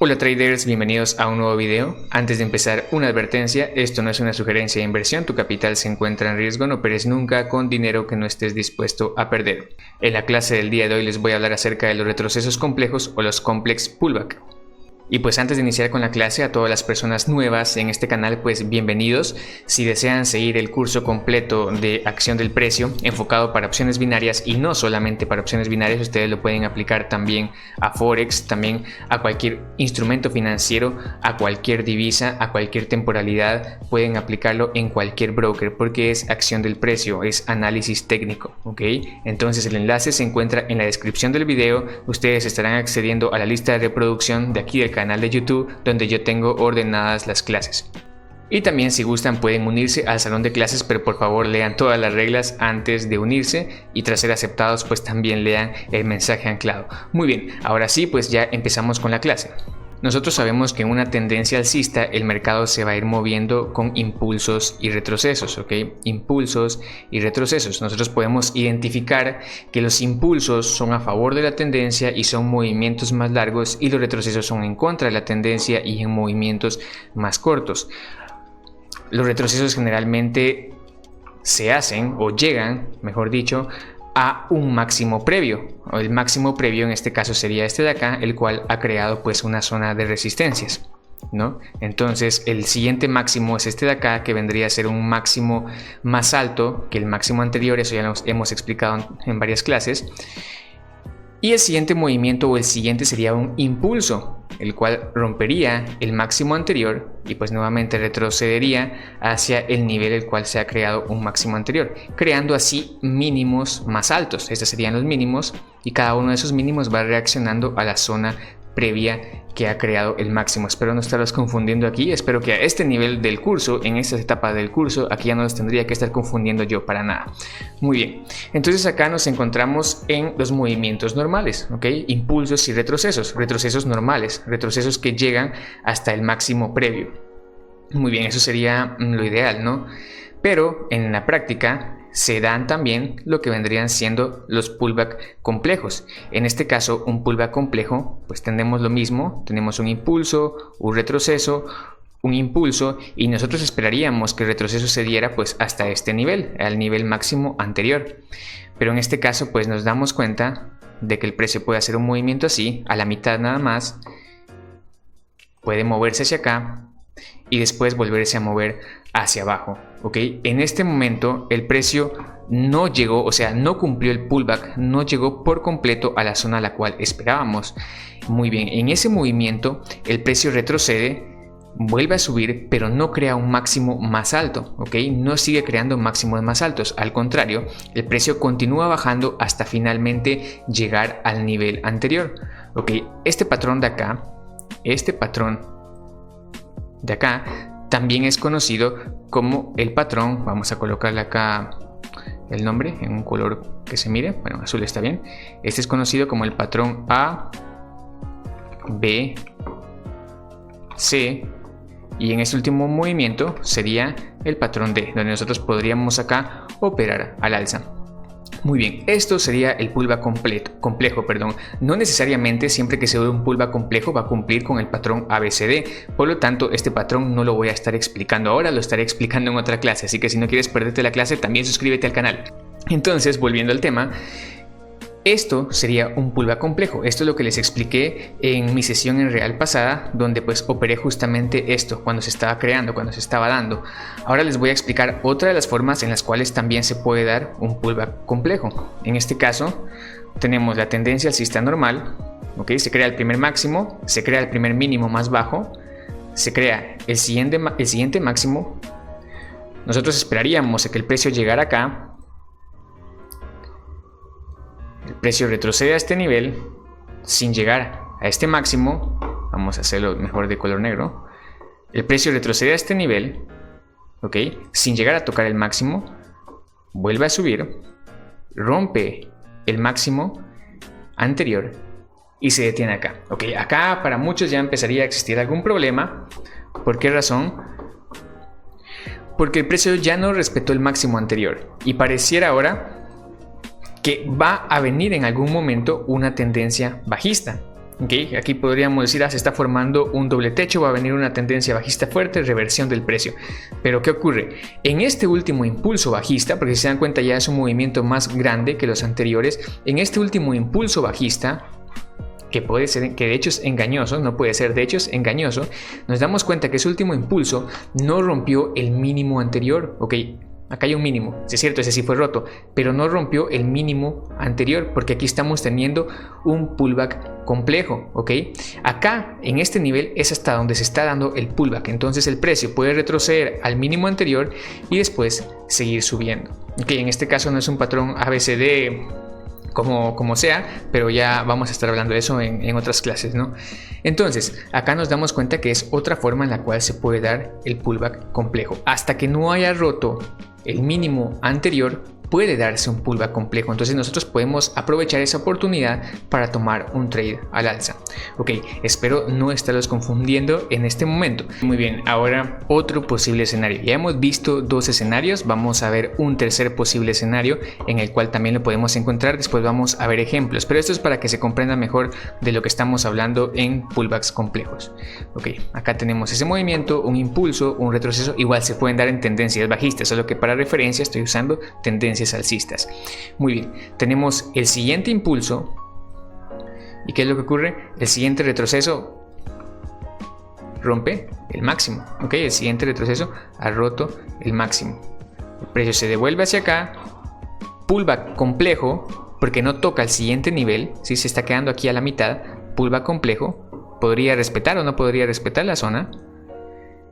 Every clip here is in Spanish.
Hola traders, bienvenidos a un nuevo video. Antes de empezar, una advertencia: esto no es una sugerencia de inversión, tu capital se encuentra en riesgo, no operes nunca con dinero que no estés dispuesto a perder. En la clase del día de hoy les voy a hablar acerca de los retrocesos complejos o los complex pullback. Y pues antes de iniciar con la clase, a todas las personas nuevas en este canal, pues bienvenidos. Si desean seguir el curso completo de acción del precio enfocado para opciones binarias y no solamente para opciones binarias, ustedes lo pueden aplicar también a Forex, también a cualquier instrumento financiero, a cualquier divisa, a cualquier temporalidad. Pueden aplicarlo en cualquier broker porque es acción del precio, es análisis técnico, ¿ok? Entonces el enlace se encuentra en la descripción del video. Ustedes estarán accediendo a la lista de reproducción de aquí del canal de YouTube, donde yo tengo ordenadas las clases. Y también, si gustan, pueden unirse al salón de clases, pero por favor lean todas las reglas antes de unirse, y tras ser aceptados pues también lean el mensaje anclado. Muy bien, ahora sí, pues ya empezamos con la clase. Nosotros sabemos que en una tendencia alcista el mercado se va a ir moviendo con impulsos y retrocesos, ¿ok? Impulsos y retrocesos. Nosotros podemos identificar que los impulsos son a favor de la tendencia y son movimientos más largos, y los retrocesos son en contra de la tendencia y en movimientos más cortos. Los retrocesos generalmente se hacen o llegan, mejor dicho, a un máximo previo, o el máximo previo en este caso sería este de acá, el cual ha creado pues una zona de resistencias, ¿no? Entonces el siguiente máximo es este de acá, que vendría a ser un máximo más alto que el máximo anterior. Eso ya lo hemos explicado en varias clases. Y el siguiente movimiento o el siguiente sería un impulso, el cual rompería el máximo anterior y pues nuevamente retrocedería hacia el nivel el cual se ha creado un máximo anterior, creando así mínimos más altos. Estos serían los mínimos, y cada uno de esos mínimos va reaccionando a la zona previa que ha creado el máximo. Espero no estarlos confundiendo aquí. Espero que a este nivel del curso, en esta etapa del curso, aquí ya no los tendría que estar confundiendo yo para nada. Muy bien, entonces acá nos encontramos en los movimientos normales, ¿ok? Impulsos y retrocesos, retrocesos normales, retrocesos que llegan hasta el máximo previo. Muy bien, eso sería lo ideal, ¿no? Pero en la práctica se dan también lo que vendrían siendo los pullback complejos. En este caso, un pullback complejo, pues tenemos lo mismo, tenemos un impulso, un retroceso, un impulso, y nosotros esperaríamos que el retroceso se diera pues hasta este nivel, al nivel máximo anterior. Pero en este caso pues nos damos cuenta de que el precio puede hacer un movimiento así, a la mitad nada más, puede moverse hacia acá y después volverse a mover hacia abajo, ¿ok? En este momento el precio no llegó, o sea, no cumplió el pullback, no llegó por completo a la zona a la cual esperábamos. Muy bien, en ese movimiento el precio retrocede, vuelve a subir, pero no crea un máximo más alto, ¿ok? No sigue creando máximos más altos, al contrario, el precio continúa bajando hasta finalmente llegar al nivel anterior, ¿ok? Este patrón de acá, también es conocido como el patrón, vamos a colocarle acá el nombre en un color que se mire, bueno, azul está bien. Este es conocido como el patrón A, B, C, y en este último movimiento sería el patrón D, donde nosotros podríamos acá operar al alza. Muy bien, esto sería el pullback complejo. No necesariamente siempre que se dé un pullback complejo va a cumplir con el patrón ABCD. Por lo tanto, este patrón no lo voy a estar explicando ahora, lo estaré explicando en otra clase. Así que si no quieres perderte la clase, también suscríbete al canal. Entonces, volviendo al tema, esto sería un pullback complejo. Esto es lo que les expliqué en mi sesión en real pasada, donde pues operé justamente esto cuando se estaba creando, cuando se estaba dando. Ahora les voy a explicar otra de las formas en las cuales también se puede dar un pullback complejo. En este caso tenemos la tendencia alcista normal, ¿ok? Se crea el primer máximo, se crea el primer mínimo más bajo, se crea el siguiente máximo. Nosotros esperaríamos a que el precio llegara acá. El precio retrocede a este nivel sin llegar a este máximo. Vamos a hacerlo mejor de color negro. El precio retrocede a este nivel, ¿ok? Sin llegar a tocar el máximo. Vuelve a subir, rompe el máximo anterior y se detiene acá, ¿ok? Acá para muchos ya empezaría a existir algún problema. ¿Por qué razón? Porque el precio ya no respetó el máximo anterior y pareciera ahora que va a venir en algún momento una tendencia bajista, Okay, aquí podríamos decir, se está formando un doble techo, va a venir una tendencia bajista fuerte, reversión del precio. Pero ¿qué ocurre? En este último impulso bajista, porque si se dan cuenta ya es un movimiento más grande que los anteriores, en este último impulso bajista, que puede ser, que de hecho es engañoso, no puede ser, de hecho es engañoso, nos damos cuenta que ese último impulso no rompió el mínimo anterior, ok. Acá hay un mínimo, sí es cierto, ese sí fue roto, pero no rompió el mínimo anterior porque aquí estamos teniendo un pullback complejo, ¿ok? Acá, en este nivel, es hasta donde se está dando el pullback. Entonces el precio puede retroceder al mínimo anterior y después seguir subiendo. ¿Ok? En este caso no es un patrón ABCD como sea, pero ya vamos a estar hablando de eso en otras clases, ¿no? Entonces, acá nos damos cuenta que es otra forma en la cual se puede dar el pullback complejo. Hasta que no haya roto el mínimo anterior, puede darse un pullback complejo. Entonces nosotros podemos aprovechar esa oportunidad para tomar un trade al alza. Ok, espero no estarlos confundiendo en este momento. Muy bien, ahora otro posible escenario. Ya hemos visto dos escenarios, vamos a ver un tercer posible escenario en el cual también lo podemos encontrar. Después vamos a ver ejemplos, pero esto es para que se comprenda mejor de lo que estamos hablando en pullbacks complejos. Ok, acá tenemos ese movimiento, un impulso, un retroceso. Igual se pueden dar en tendencias bajistas, solo que para referencia estoy usando tendencias alcistas. Muy bien, tenemos el siguiente impulso. ¿Y qué es lo que ocurre? El siguiente retroceso rompe el máximo. Ok, el siguiente retroceso ha roto el máximo. El precio se devuelve hacia acá. Pullback complejo porque no toca el siguiente nivel. Si se está quedando aquí a la mitad. Pullback complejo. Podría respetar o no podría respetar la zona.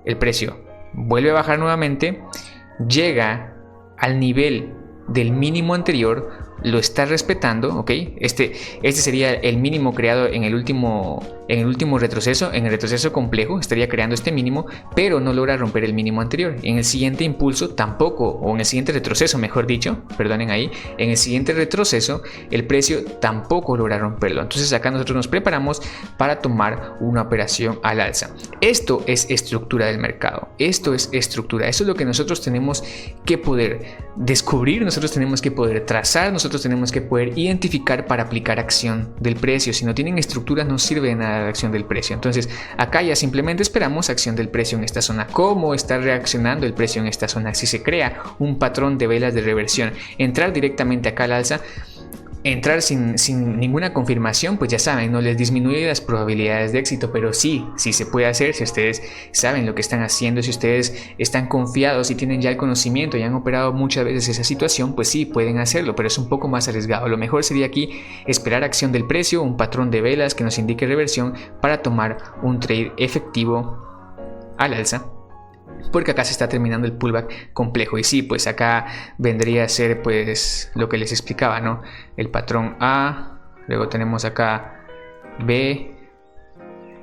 El precio vuelve a bajar nuevamente. Llega al nivel del mínimo anterior, lo está respetando, ¿ok? Este sería el mínimo creado en el último retroceso. En el retroceso complejo estaría creando este mínimo, pero no logra romper el mínimo anterior. En el siguiente impulso tampoco, o en el siguiente retroceso, mejor dicho, perdonen ahí, en el siguiente retroceso el precio tampoco logra romperlo. Entonces acá nosotros nos preparamos para tomar una operación al alza. Esto es estructura del mercado, esto es estructura, eso es lo que nosotros tenemos que poder descubrir, nosotros tenemos que poder trazar, nosotros tenemos que poder identificar para aplicar acción del precio. Si no tienen estructura no sirve de nada la acción del precio. Entonces acá ya simplemente esperamos acción del precio en esta zona. ¿Cómo está reaccionando el precio en esta zona? Si se crea un patrón de velas de reversión, entrar directamente acá al alza, entrar sin ninguna confirmación, pues ya saben, no les disminuye las probabilidades de éxito, pero sí se puede hacer si ustedes saben lo que están haciendo, si ustedes están confiados y tienen ya el conocimiento y han operado muchas veces esa situación, pues sí pueden hacerlo, pero es un poco más arriesgado. Lo mejor sería aquí esperar acción del precio, un patrón de velas que nos indique reversión para tomar un trade efectivo al alza. Porque acá se está terminando el pullback complejo y sí, pues acá vendría a ser pues lo que les explicaba, ¿no? El patrón A, luego tenemos acá B,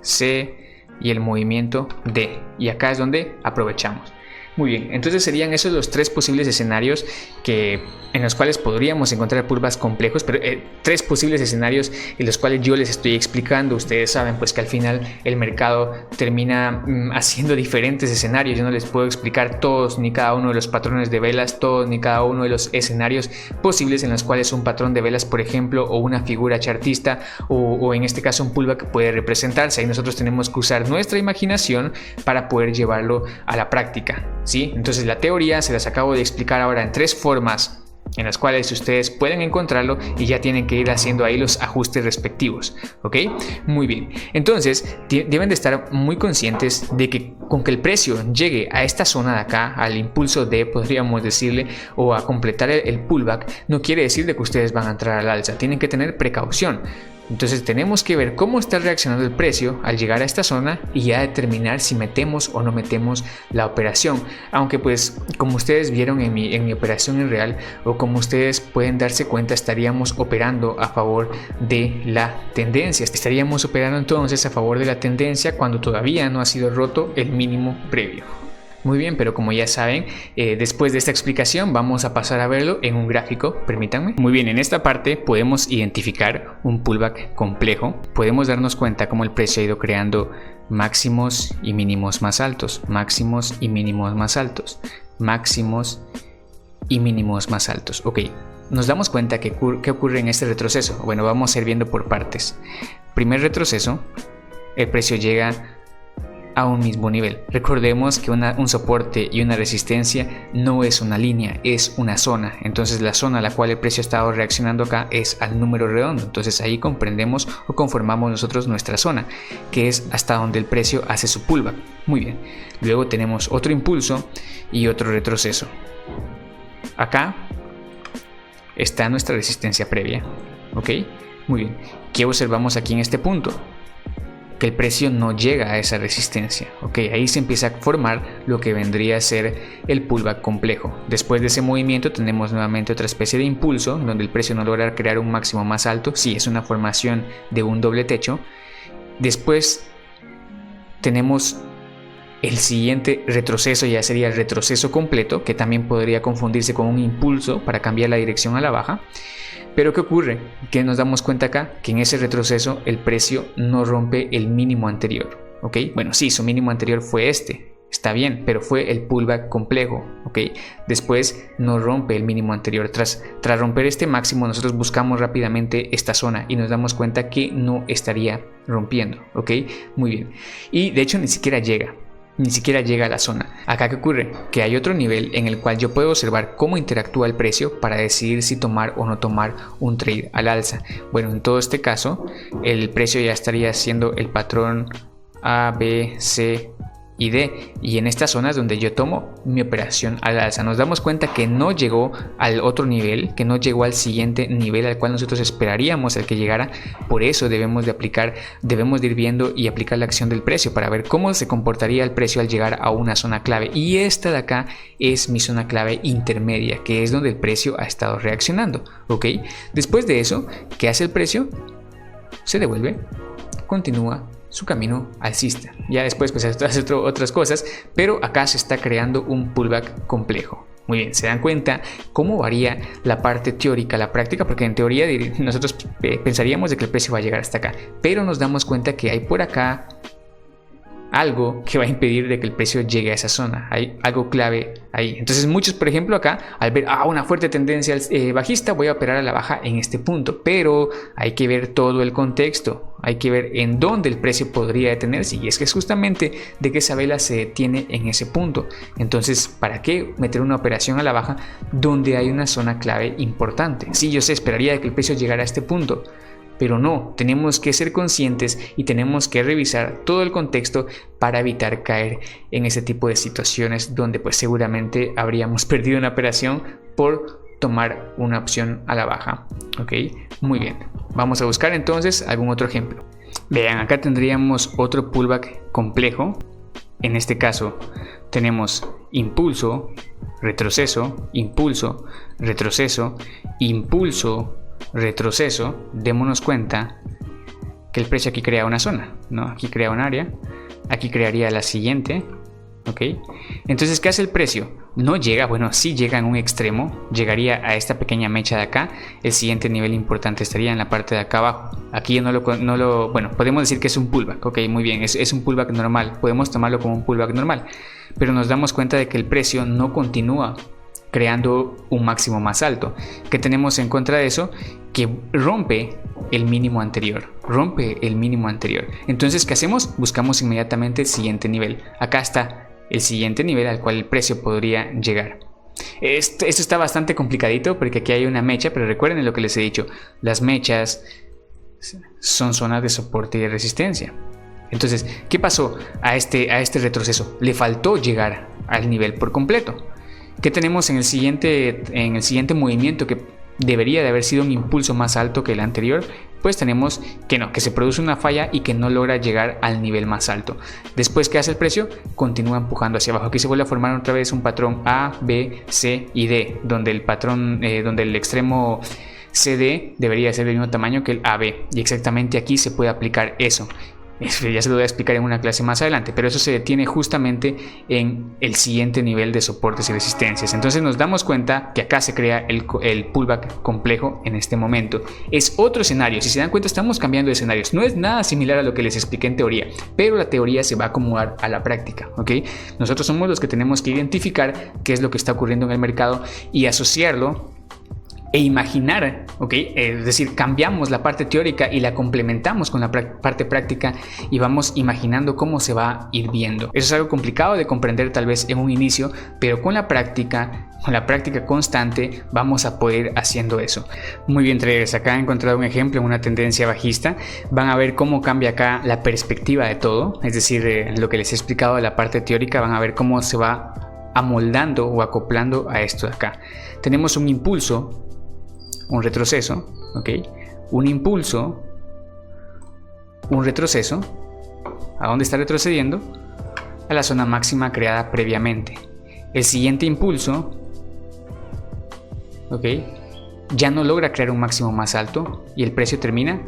C y el movimiento D, y acá es donde aprovechamos. Muy bien, entonces serían esos los tres posibles escenarios en los cuales podríamos encontrar pullbacks complejos, pero tres posibles escenarios en los cuales yo les estoy explicando. Ustedes saben pues que al final el mercado termina haciendo diferentes escenarios. Yo no les puedo explicar todos ni cada uno de los patrones de velas, todos ni cada uno de los escenarios posibles en los cuales un patrón de velas, por ejemplo, o una figura chartista o en este caso un pullback puede representarse. Ahí nosotros tenemos que usar nuestra imaginación para poder llevarlo a la práctica, ¿sí? Entonces la teoría se las acabo de explicar ahora en tres formas en las cuales ustedes pueden encontrarlo y ya tienen que ir haciendo ahí los ajustes respectivos, ¿ok? Muy bien, entonces deben de estar muy conscientes de que con que el precio llegue a esta zona de acá, al impulso D, podríamos decirle, o a completar el pullback, no quiere decir de que ustedes van a entrar al alza. Tienen que tener precaución. Entonces tenemos que ver cómo está reaccionando el precio al llegar a esta zona y ya determinar si metemos o no metemos la operación. Aunque pues como ustedes vieron en mi operación en real, o como ustedes pueden darse cuenta, estaríamos operando a favor de la tendencia. Estaríamos operando entonces a favor de la tendencia cuando todavía no ha sido roto el mínimo previo. Muy bien, pero como ya saben, después de esta explicación vamos a pasar a verlo en un gráfico, permítanme. Muy bien, en esta parte podemos identificar un pullback complejo. Podemos darnos cuenta cómo el precio ha ido creando máximos y mínimos más altos, máximos y mínimos más altos, máximos y mínimos más altos. Ok, nos damos cuenta que ¿qué ocurre en este retroceso? Bueno, vamos a ir viendo por partes. Primer retroceso, el precio llega a un mismo nivel. Recordemos que un soporte y una resistencia no es una línea, es una zona. Entonces la zona a la cual el precio ha estado reaccionando acá es al número redondo. Entonces ahí comprendemos o conformamos nosotros nuestra zona, que es hasta donde el precio hace su pullback. Muy bien. Luego tenemos otro impulso y otro retroceso. Acá está nuestra resistencia previa. ¿Ok? Muy bien. ¿Qué observamos aquí en este punto? Que el precio no llega a esa resistencia. Ok, ahí se empieza a formar lo que vendría a ser el pullback complejo. Después de ese movimiento tenemos nuevamente otra especie de impulso donde el precio no logra crear un máximo más alto. Sí, es una formación de un doble techo. Después tenemos el siguiente retroceso, ya sería el retroceso completo, que también podría confundirse con un impulso para cambiar la dirección a la baja. Pero ¿qué ocurre? Que nos damos cuenta acá que en ese retroceso el precio no rompe el mínimo anterior. ¿Ok? Bueno, sí, su mínimo anterior fue este. Está bien, pero fue el pullback complejo. ¿Ok? Después no rompe el mínimo anterior. Tras romper este máximo, nosotros buscamos rápidamente esta zona y nos damos cuenta que no estaría rompiendo. ¿Ok? Muy bien. Y de hecho ni siquiera llega a la zona. Acá ¿qué ocurre? Que hay otro nivel en el cual yo puedo observar cómo interactúa el precio para decidir si tomar o no tomar un trade al alza. Bueno, en todo este caso el precio ya estaría haciendo el patrón A, B, C y D, y en estas zonas donde yo tomo mi operación al alza. Nos damos cuenta que no llegó al otro nivel, que no llegó al siguiente nivel al cual nosotros esperaríamos el que llegara. Por eso debemos de ir viendo y aplicar la acción del precio para ver cómo se comportaría el precio al llegar a una zona clave, y esta de acá es mi zona clave intermedia, que es donde el precio ha estado reaccionando. ¿Ok? Después de eso, ¿qué hace el precio? Se devuelve, continúa su camino alcista. Ya después pues hace otras cosas, pero acá se está creando un pullback complejo. Muy bien, se dan cuenta cómo varía la parte teórica a la práctica, porque en teoría nosotros pensaríamos de que el precio va a llegar hasta acá, pero nos damos cuenta que hay por acá algo que va a impedir de que el precio llegue a esa zona. Hay algo clave ahí. Entonces muchos, por ejemplo, acá al ver una fuerte tendencia bajista, voy a operar a la baja en este punto, pero hay que ver todo el contexto, hay que ver en dónde el precio podría detenerse, y es que es justamente de que esa vela se detiene en ese punto. Entonces, ¿para qué meter una operación a la baja donde hay una zona clave importante? Sí, yo sé, esperaría que el precio llegara a este punto, pero no, tenemos que ser conscientes y tenemos que revisar todo el contexto para evitar caer en ese tipo de situaciones donde pues seguramente habríamos perdido una operación por tomar una opción a la baja. Ok, muy bien. Vamos a buscar entonces algún otro ejemplo. Vean, acá tendríamos otro pullback complejo. En este caso tenemos impulso, retroceso, impulso, retroceso, impulso, retroceso. Démonos cuenta que el precio aquí crea una zona, ¿no? Aquí crea un área, aquí crearía la siguiente. ¿Ok? Entonces, ¿qué hace el precio? No llega, bueno, sí llega en un extremo, llegaría a esta pequeña mecha de acá. El siguiente nivel importante estaría en la parte de acá abajo. Aquí bueno, podemos decir que es un pullback. Ok, muy bien, es un pullback normal, podemos tomarlo como un pullback normal, pero nos damos cuenta de que el precio no continúa creando un máximo más alto. ¿Qué tenemos en contra de eso? Que rompe el mínimo anterior. Entonces, ¿qué hacemos? Buscamos inmediatamente el siguiente nivel. Acá está el siguiente nivel al cual el precio podría llegar. Esto está bastante complicadito porque aquí hay una mecha, pero recuerden lo que les he dicho. Las mechas son zonas de soporte y de resistencia. Entonces, ¿qué pasó a este retroceso? Le faltó llegar al nivel por completo. ¿Qué tenemos en el siguiente movimiento que debería de haber sido un impulso más alto que el anterior? Pues tenemos que se produce una falla y que no logra llegar al nivel más alto. Después, ¿qué hace el precio? Continúa empujando hacia abajo. Aquí se vuelve a formar otra vez un patrón A, B, C y D, donde el extremo CD debería ser del mismo tamaño que el AB, y exactamente aquí se puede aplicar eso. Ya se lo voy a explicar en una clase más adelante, pero eso se detiene justamente en el siguiente nivel de soportes y resistencias. Entonces nos damos cuenta que acá se crea el pullback complejo en este momento. Es otro escenario. Si se dan cuenta, estamos cambiando de escenarios. No es nada similar a lo que les expliqué en teoría, pero la teoría se va a acomodar a la práctica. ¿Ok? Nosotros somos los que tenemos que identificar qué es lo que está ocurriendo en el mercado y asociarlo e imaginar, ¿ok? Es decir, cambiamos la parte teórica y la complementamos con la parte práctica y vamos imaginando cómo se va a ir viendo. Eso es algo complicado de comprender tal vez en un inicio, pero con la práctica constante, vamos a poder ir haciendo eso. Muy bien, traders, acá he encontrado un ejemplo en una tendencia bajista. Van a ver cómo cambia acá la perspectiva de todo, es decir, lo que les he explicado de la parte teórica, van a ver cómo se va amoldando o acoplando a esto de acá. Tenemos un impulso, un retroceso, ¿ok? Un impulso, un retroceso. ¿A dónde está retrocediendo? A la zona máxima creada previamente. El siguiente impulso, ¿ok? Ya no logra crear un máximo más alto y el precio termina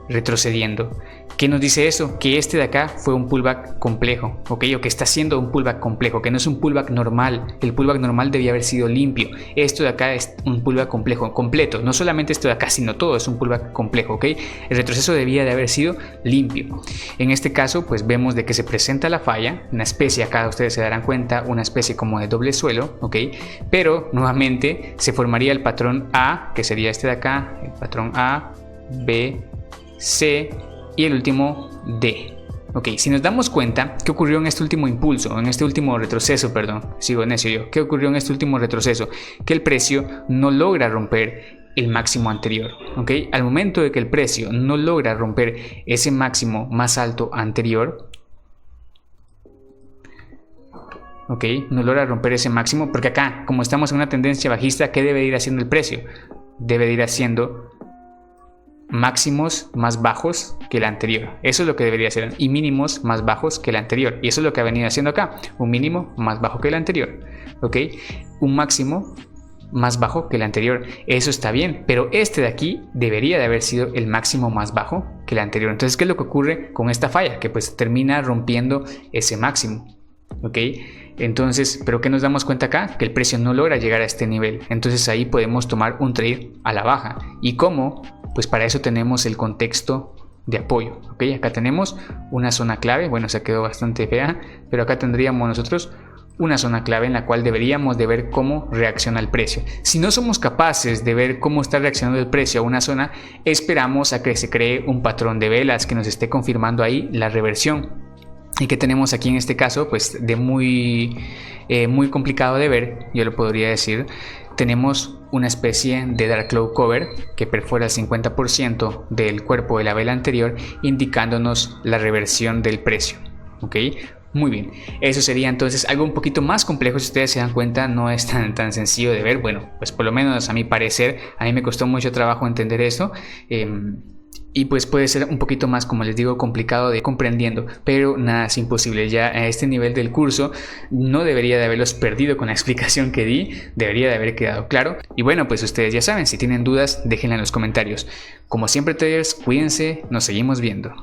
retrocediendo. ¿Qué nos dice eso? Que este de acá fue un pullback complejo, ¿ok? O que está siendo un pullback complejo, que no es un pullback normal. El pullback normal debía haber sido limpio. Esto de acá es un pullback complejo, completo. No solamente esto de acá, sino todo es un pullback complejo, ¿ok? El retroceso debía de haber sido limpio. En este caso, pues vemos de que se presenta la falla, una especie, acá ustedes se darán cuenta, una especie como de doble suelo, ¿ok? Pero nuevamente se formaría el patrón A, que sería este de acá, el patrón A, B, C y el último D. Ok, si nos damos cuenta, ¿qué ocurrió en este último impulso? En este último retroceso, perdón, sigo necio yo. ¿Qué ocurrió en este último retroceso? Que el precio no logra romper el máximo anterior. Ok, al momento de que el precio no logra romper ese máximo más alto anterior, ok, no logra romper ese máximo, porque acá, como estamos en una tendencia bajista, ¿qué debe ir haciendo el precio? Debe de ir haciendo máximos más bajos que el anterior. Eso es lo que debería hacer, y mínimos más bajos que el anterior, y eso es lo que ha venido haciendo acá, un mínimo más bajo que el anterior, ok, un máximo más bajo que el anterior. Eso está bien, pero este de aquí debería de haber sido el máximo más bajo que el anterior. Entonces, ¿qué es lo que ocurre con esta falla? Que pues termina rompiendo ese máximo, ok. Entonces, ¿pero qué nos damos cuenta acá? Que el precio no logra llegar a este nivel. Entonces ahí podemos tomar un trade a la baja. ¿Y cómo? Pues para eso tenemos el contexto de apoyo, ¿ok? Acá tenemos una zona clave, bueno, se quedó bastante fea, pero acá tendríamos nosotros una zona clave en la cual deberíamos de ver cómo reacciona el precio. Si no somos capaces de ver cómo está reaccionando el precio a una zona, esperamos a que se cree un patrón de velas que nos esté confirmando ahí la reversión. ¿Y que tenemos aquí en este caso? Pues de muy complicado de ver, yo lo podría decir. Tenemos una especie de dark cloud cover que perfora el 50% del cuerpo de la vela anterior, indicándonos la reversión del precio, ¿ok? Muy bien, eso sería entonces algo un poquito más complejo. Si ustedes se dan cuenta, no es tan sencillo de ver. Bueno, pues por lo menos a mi parecer, a mí me costó mucho trabajo entender esto. Y pues puede ser un poquito más, como les digo, complicado de comprendiendo, pero nada es imposible. Ya a este nivel del curso no debería de haberlos perdido con la explicación que di, debería de haber quedado claro. Y bueno, pues ustedes ya saben, si tienen dudas, déjenla en los comentarios. Como siempre, traders, cuídense, nos seguimos viendo.